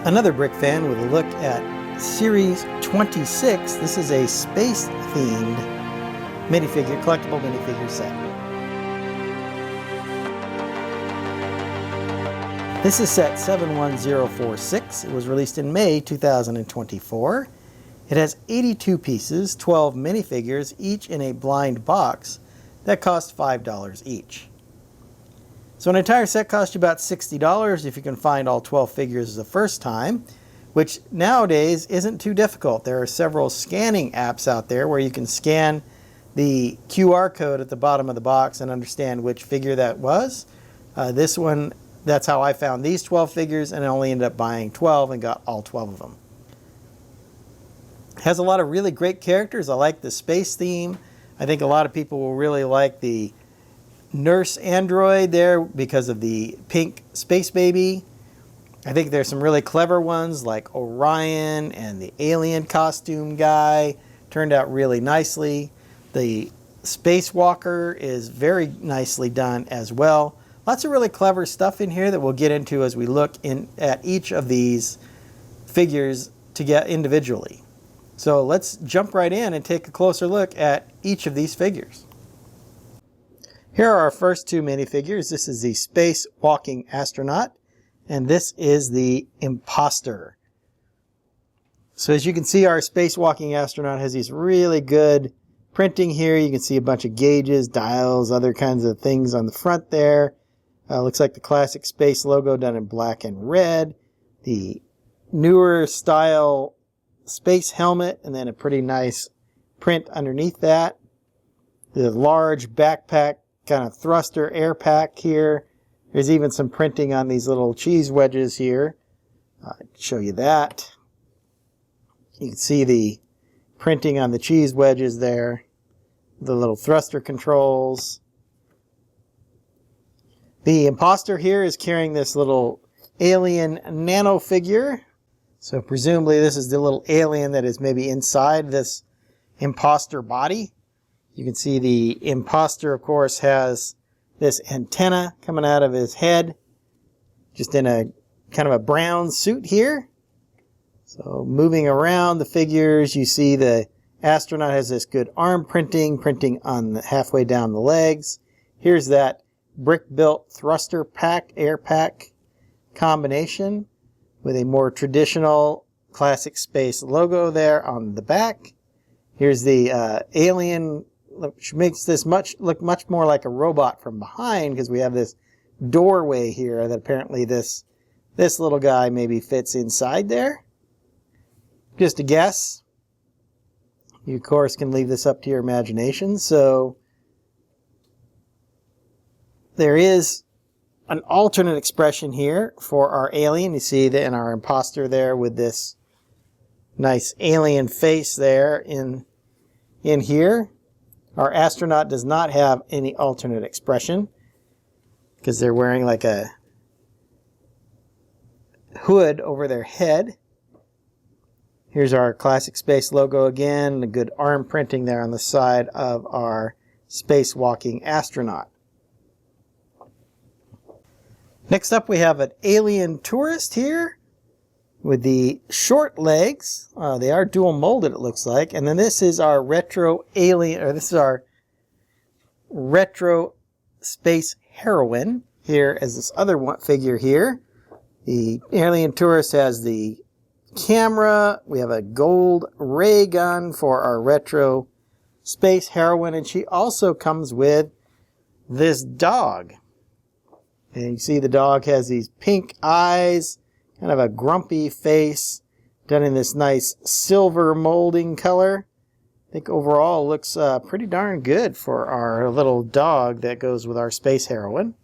Another brick fan with a look at Series 26. This is a space-themed minifigure, collectible minifigure set. This is set 71046. It was released in May 2024. It has 82 pieces, 12 minifigures, each in a blind box that cost $5 each. So an entire set costs you about $60 if you can find all 12 figures the first time, which nowadays isn't too difficult. There are several scanning apps out there where you can scan the QR code at the bottom of the box and understand which figure that was. This one, that's how I found these 12 figures, and I only ended up buying 12 and got all 12 of them. It has a lot of really great characters. I like the space theme. I think a lot of people will really like the nurse android there because of the pink space baby. I think there's some really clever ones like Orion and the alien costume guy. Turned out really nicely. The Spacewalker is very nicely done as well. Lots of really clever stuff in here that we'll get into as we look at each of these figures to get individually. So let's jump right in and take a closer look at each of these figures. Here are our first two minifigures. This is the Spacewalking Astronaut, and this is the Imposter. So as you can see, our Spacewalking Astronaut has these really good printing here. You can see a bunch of gauges, dials, other kinds of things on the front there. Looks like the classic space logo done in black and red. The newer style space helmet, and then a pretty nice print underneath that. The large backpack kind of thruster air pack here. There's even some printing on these little cheese wedges here. Show you that. You can see the printing on the cheese wedges there. The little thruster controls. The Imposter here is carrying this little alien nano figure. So presumably this is the little alien that is maybe inside this Imposter body. You can see the Imposter, of course, has this antenna coming out of his head, just in a kind of a brown suit here. So moving around the figures, you see the astronaut has this good arm printing on the halfway down the legs. Here's that brick-built thruster pack, air pack combination with a more traditional classic space logo there on the back. Here's the alien, which makes this look much more like a robot from behind, because we have this doorway here that apparently this little guy maybe fits inside there. Just a guess. You, of course, can leave this up to your imagination. So there is an alternate expression here for our alien. You see that in our Imposter there with this nice alien face there in here. Our astronaut does not have any alternate expression because they're wearing like a hood over their head. Here's our classic space logo again, the good arm printing there on the side of our Spacewalking Astronaut. Next up we have an alien tourist here with the short legs. They are dual molded, it looks like. And then this is our retro alien, or this is our retro space heroine here as this other one figure here. The alien tourist has the camera. We have a gold ray gun for our retro space heroine, and she also comes with this dog. And you see the dog has these pink eyes, kind of a grumpy face, done in this nice silver molding color. I think overall it looks pretty darn good for our little dog that goes with our space heroine.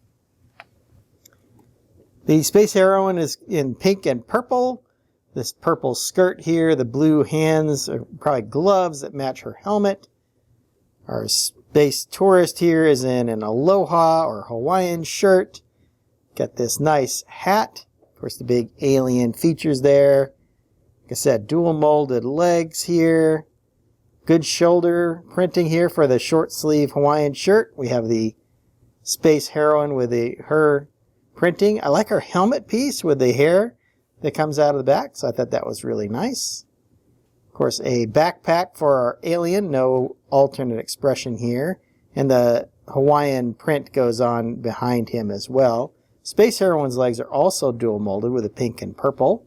The space heroine is in pink and purple. This purple skirt here, the blue hands are probably gloves that match her helmet. Our space tourist here is in an aloha or Hawaiian shirt. Got this nice hat. Of course, the big alien features there. Like I said, dual molded legs here. Good shoulder printing here for the short sleeve Hawaiian shirt. We have the space heroine with her printing. I like her helmet piece with the hair. that comes out of the back, so I thought that was really nice. Of course, a backpack for our alien, no alternate expression here. And the Hawaiian print goes on behind him as well. Space Heroine's legs are also dual molded with a pink and purple.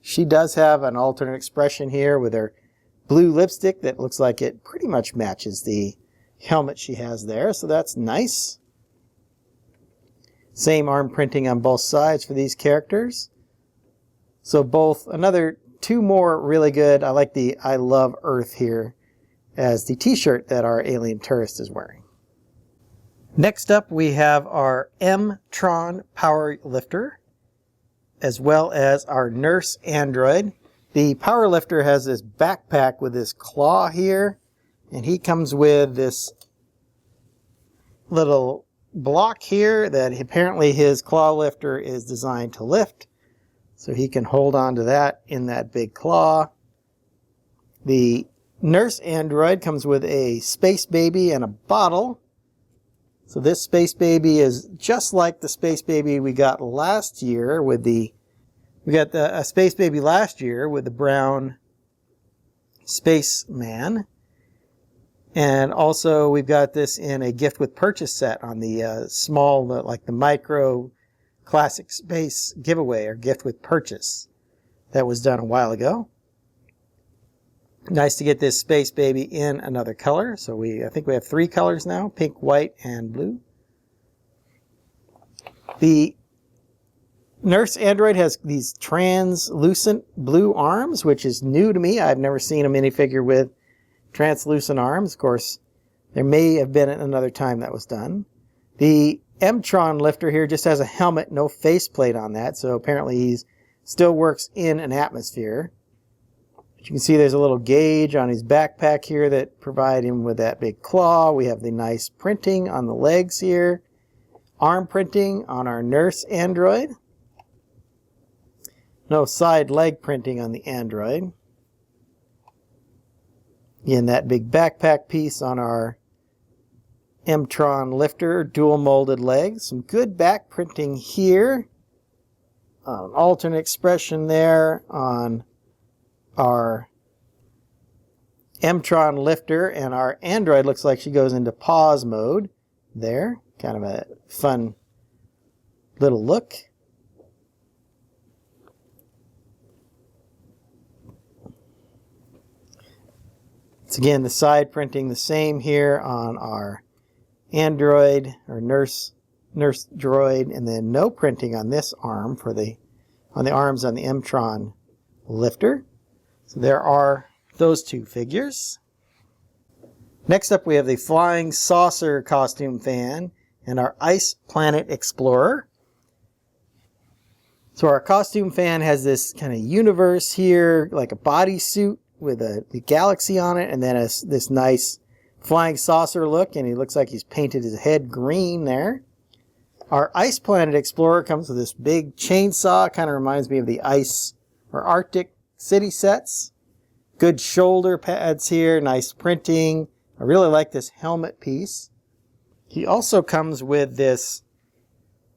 She does have an alternate expression here with her blue lipstick that looks like it pretty much matches the helmet she has there, so that's nice. Same arm printing on both sides for these characters. So both, another two more really good. I like the I Love Earth here as the t-shirt that our alien tourist is wearing. Next up we have our M-Tron Powerlifter, as well as our nurse android. The Powerlifter has this backpack with this claw here, and he comes with this little block here that apparently his claw lifter is designed to lift, so he can hold on to that in that big claw. The nurse android comes with a space baby and a bottle. So this space baby is just like the space baby we got last year with the a space baby last year with the brown spaceman. And also we've got this in a gift with purchase set on the small, like the micro classic space giveaway or gift with purchase that was done a while ago. Nice to get this space baby in another color. So I think we have 3 colors now, pink, white, and blue. The nurse android has these translucent blue arms, which is new to me. I've never seen a minifigure with translucent arms. Of course, there may have been another time that was done. The M-Tron lifter here just has a helmet, no faceplate on that, so apparently he still works in an atmosphere. But you can see there's a little gauge on his backpack here that provide him with that big claw. We have the nice printing on the legs here. Arm printing on our nurse android. No side leg printing on the android. Again, that big backpack piece on our M-Tron lifter, dual molded legs. Some good back printing here. An alternate expression there on our M-Tron lifter, and our android looks like she goes into pause mode there. Kind of a fun little look. It's again the side printing the same here on our android or nurse droid, and then no printing on this arm for on the arms on the M-Tron lifter. So there are those 2 figures. Next up we have the Flying Saucer costume fan and our Ice Planet Explorer. So our costume fan has this kind of universe here, like a bodysuit with the galaxy on it, and then this nice flying saucer look, and he looks like he's painted his head green there. Our Ice Planet Explorer comes with this big chainsaw, kind of reminds me of the ice or Arctic city sets. Good shoulder pads here, nice printing. I really like this helmet piece. He also comes with this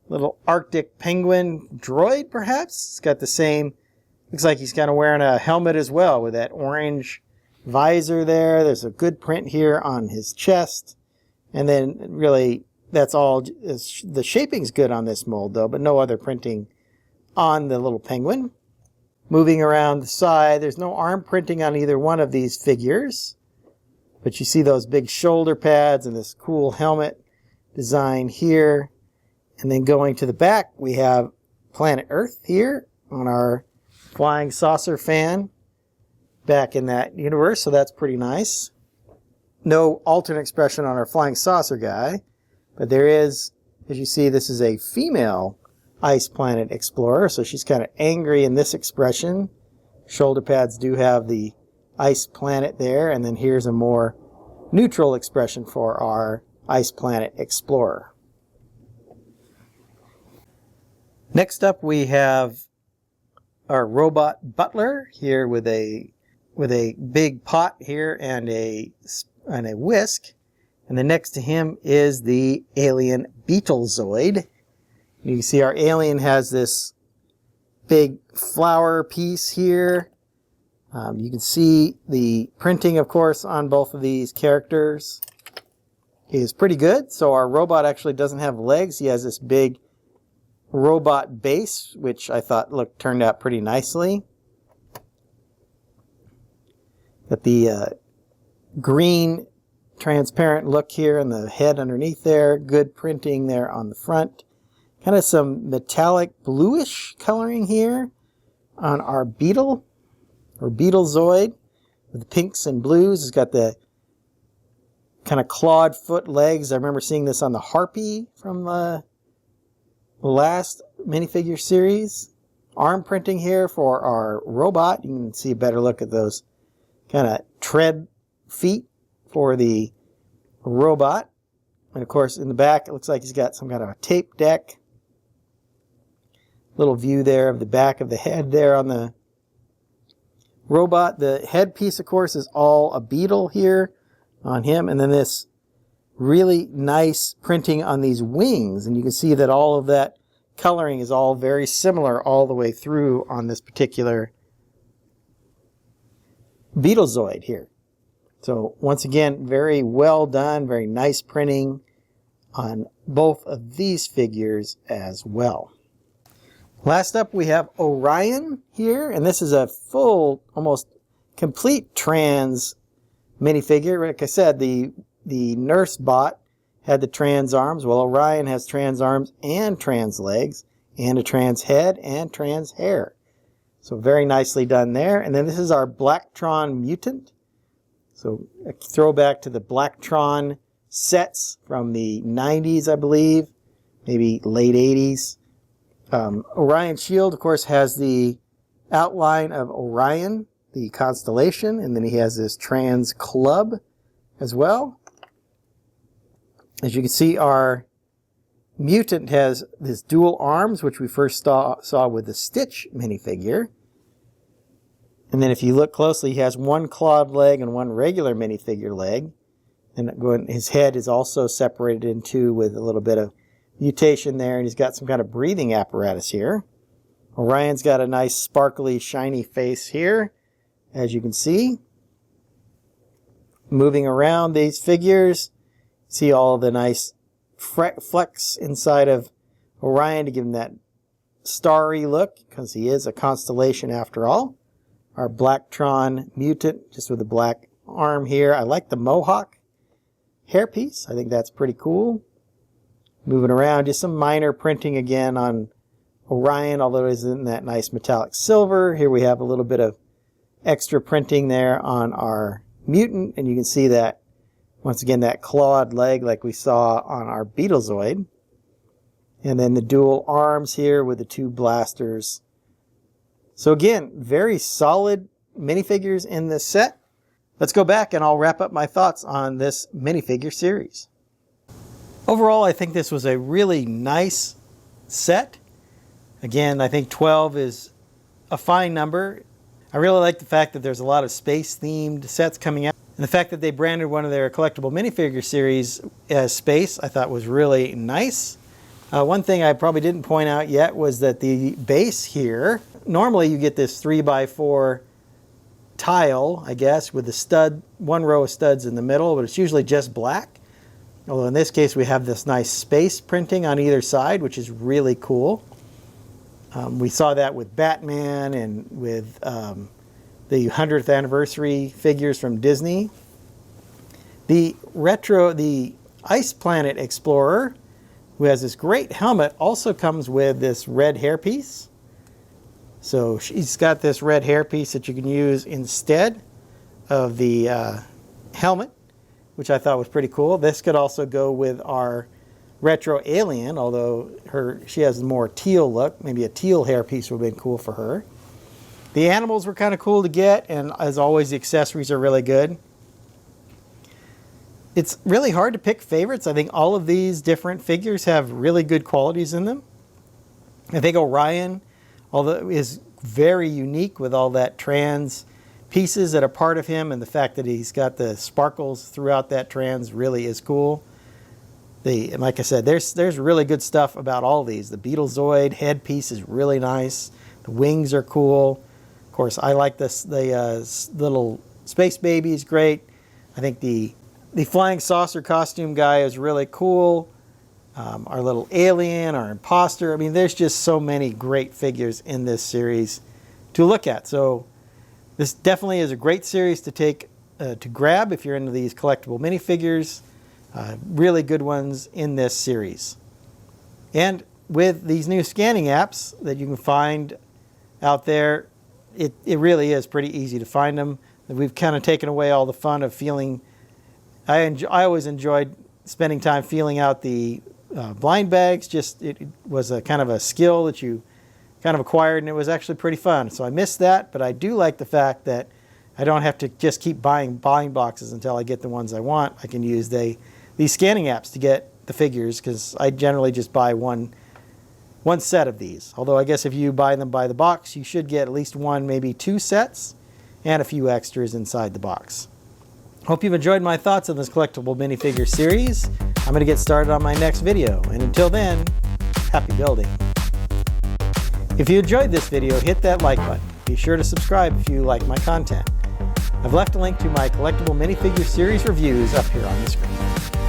little Arctic penguin droid, perhaps. It's got the same, looks like he's kind of wearing a helmet as well with that orange visor there. There's a good print here on his chest. And then really, that's all. The shaping's good on this mold though, but no other printing on the little penguin. Moving around the side, there's no arm printing on either one of these figures. But you see those big shoulder pads and this cool helmet design here. And then going to the back, we have Planet Earth here on our flying saucer fan back in that universe, so that's pretty nice. No alternate expression on our flying saucer guy, but there is, as you see, this is a female Ice Planet Explorer, so she's kind of angry in this expression. Shoulder pads do have the Ice Planet there, and then here's a more neutral expression for our Ice Planet Explorer. Next up we have our robot Butler here with a big pot here and a whisk, and then next to him is the alien Beetlezioid. You can see our alien has this big flower piece here. You can see the printing, of course, on both of these characters is pretty good. So our robot actually doesn't have legs. He has this big robot base, which I thought turned out pretty nicely. Got the green transparent look here and the head underneath there. Good printing there on the front. Kind of some metallic bluish coloring here on our beetle, or Beetlezioid, with the pinks and blues. It's got the kind of clawed foot legs. I remember seeing this on the Harpy from the last minifigure series. Arm printing here for our robot. You can see a better look at those kind of tread feet for the robot. And of course in the back it looks like he's got some kind of a tape deck. Little view there of the back of the head there on the robot. The headpiece, of course, is all a beetle here on him. And then this really nice printing on these wings. And you can see that all of that coloring is all very similar all the way through on this particular Beetlezioid here. So once again, very well done, very nice printing on both of these figures as well. Last up, we have Orion here, and this is a full, almost complete trans minifigure. Like I said, the nurse bot had the trans arms. Well, Orion has trans arms and trans legs, and a trans head and trans hair. So very nicely done there. And then this is our Blactron Mutant. So a throwback to the Blactron sets from the 90s, I believe, maybe late 80s. Orion's shield, of course, has the outline of Orion, the constellation, and then he has this trans club as well. As you can see, our Mutant has this dual arms, which we first saw with the Stitch minifigure. And then if you look closely, he has one clawed leg and one regular minifigure leg. And his head is also separated in two with a little bit of mutation there, and he's got some kind of breathing apparatus here. Orion's got a nice sparkly shiny face here, as you can see. Moving around these figures, see all the nice flecks inside of Orion to give him that starry look, because he is a constellation after all. Our Blactron Mutant, just with a black arm here. I like the mohawk hairpiece. I think that's pretty cool. Moving around, just some minor printing again on Orion, although it isn't that nice metallic silver. Here we have a little bit of extra printing there on our Mutant, and you can see that, once again, that clawed leg like we saw on our Beetlezioid. And then the dual arms here with the two blasters. So again, very solid minifigures in this set. Let's go back and I'll wrap up my thoughts on this minifigure series. Overall, I think this was a really nice set. Again, I think 12 is a fine number. I really like the fact that there's a lot of space-themed sets coming out. And the fact that they branded one of their collectible minifigure series as space, I thought was really nice. One thing I probably didn't point out yet was that the base here, normally you get this 3x4 tile, I guess, with the stud, one row of studs in the middle, but it's usually just black. Although in this case we have this nice space printing on either side, which is really cool. We saw that with Batman and with the 100th anniversary figures from Disney. The Ice Planet Explorer, who has this great helmet, also comes with this red hairpiece. So she's got this red hairpiece that you can use instead of the helmet, which I thought was pretty cool. This could also go with our retro alien, although she has a more teal look. Maybe a teal hairpiece would have been cool for her. The animals were kind of cool to get, and as always, the accessories are really good. It's really hard to pick favorites. I think all of these different figures have really good qualities in them. I think Orion, although is very unique with all that trans pieces that are part of him, and the fact that he's got the sparkles throughout that trans really is cool. And like I said, there's really good stuff about all these. The Beetlezioid headpiece is really nice. The wings are cool. Of course, I like this. The little space baby is great. I think the flying saucer costume guy is really cool. Our little alien, our imposter. I mean, there's just so many great figures in this series to look at. So this definitely is a great series to take to grab if you're into these collectible minifigures. Really good ones in this series. And with these new scanning apps that you can find out there, it really is pretty easy to find them. We've kind of taken away all the fun of feeling. I always enjoyed spending time feeling out the blind bags. Just it was a kind of a skill that you kind of acquired, and it was actually pretty fun. So I miss that, but I do like the fact that I don't have to just keep buying blind boxes until I get the ones I want. I can use these scanning apps to get the figures, because I generally just buy one set of these. Although I guess if you buy them by the box, you should get at least one, maybe two sets, and a few extras inside the box. Hope you've enjoyed my thoughts on this collectible minifigure series. I'm going to get started on my next video, and until then, happy building. If you enjoyed this video, hit that like button. Be sure to subscribe if you like my content. I've left a link to my collectible minifigure series reviews up here on the screen.